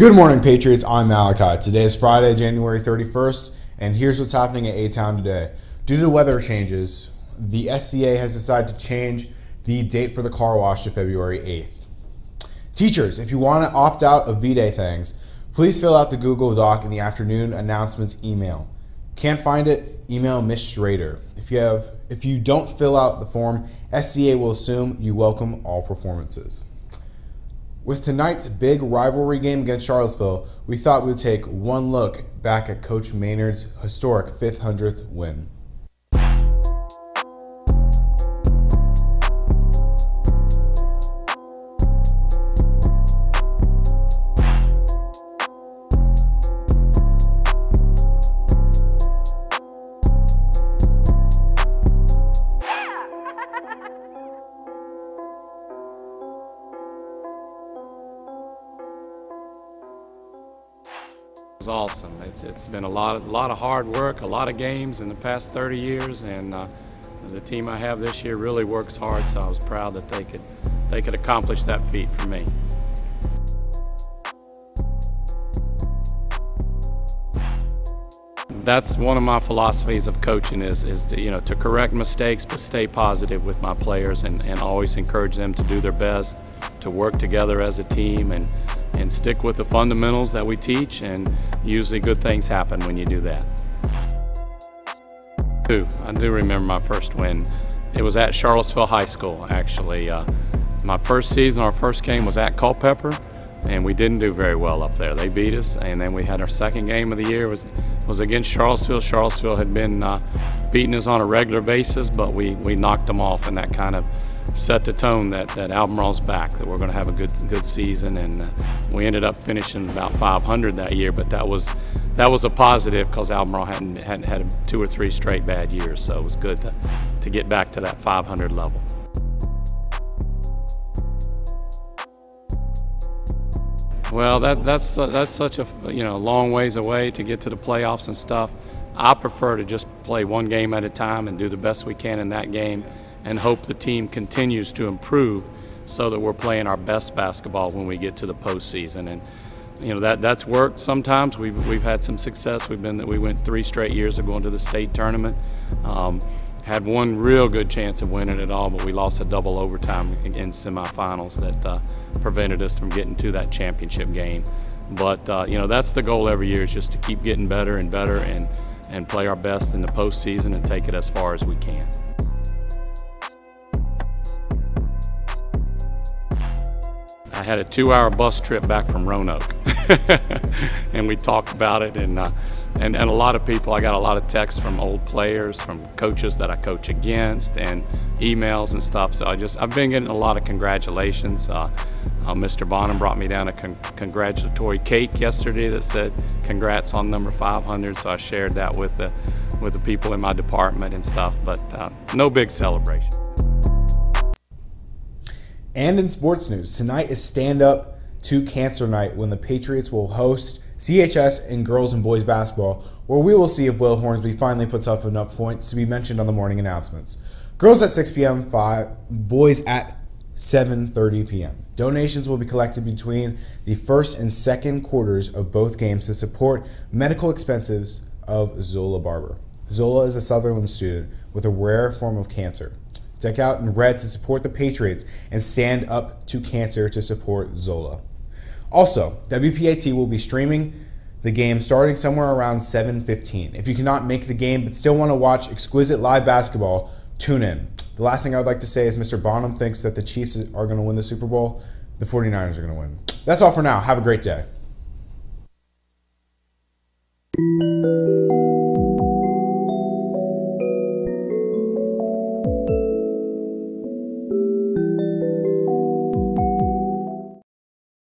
Good morning, Patriots. I'm Malachi. Today is Friday, January 31st, and here's what's happening at A-Town today. Due to weather changes, the SCA has decided to change the date for the car wash to February 8th. Teachers, if you want to opt out of V-Day things, please fill out the Google Doc in the afternoon announcements email. Can't find it? Email Miss Schrader. If you don't fill out the form, SCA will assume you welcome all performances. With tonight's big rivalry game against Charlottesville, we thought we'd take one look back at Coach Maynard's historic 500th win. It was awesome. It's been a lot of hard work, a lot of games in the past 30 years, and the team I have this year really works hard. So I was proud that they could accomplish that feat for me. That's one of my philosophies of coaching is to correct mistakes but stay positive with my players and always encourage them to do their best, to work together as a team and stick with the fundamentals that we teach, and usually good things happen when you do that. I do remember my first win. It was at Charlottesville High School, actually. My first season, our first game was at Culpeper, and we didn't do very well up there. They beat us, and then we had our second game of the year was against Charlottesville. Charlottesville had been beating us on a regular basis, but we knocked them off, and that kind of set the tone that Albemarle's back, that we're going to have a good season, and we ended up finishing about 500 that year. But that was a positive because Albemarle hadn't had 2 or 3 straight bad years, so it was good to get back to that 500 level. Well, that's such a long ways away to get to the playoffs and stuff. I prefer to just play one game at a time and do the best we can in that game, and hope the team continues to improve so that we're playing our best basketball when we get to the postseason. And that's worked sometimes. We've had some success. We went 3 straight years of going to the state tournament. Had one real good chance of winning it all, but we lost a double overtime in semifinals that prevented us from getting to that championship game. But that's the goal every year, is just to keep getting better and better and play our best in the postseason and take it as far as we can. I had a 2-hour bus trip back from Roanoke, and we talked about it, and a lot of people. I got a lot of texts from old players, from coaches that I coach against, and emails and stuff. So I've been getting a lot of congratulations. Mr. Bonham brought me down a congratulatory cake yesterday that said "Congrats on number 500." So I shared that with the people in my department and stuff. But no big celebration. And in sports news, tonight is Stand Up to Cancer Night, when the Patriots will host CHS in girls and boys basketball, where we will see if Will Hornsby finally puts up enough points to be mentioned on the morning announcements. Girls at 6 p.m., boys at 7:30 p.m. Donations will be collected between the first and second quarters of both games to support medical expenses of Zola Barber. Zola is a Sutherland student with a rare form of cancer. Deck out in red to support the Patriots and stand up to cancer to support Zola. Also, WPAT will be streaming the game starting somewhere around 7:15. If you cannot make the game but still want to watch exquisite live basketball, tune in. The last thing I would like to say is Mr. Bonham thinks that the Chiefs are going to win the Super Bowl. The 49ers are going to win. That's all for now. Have a great day.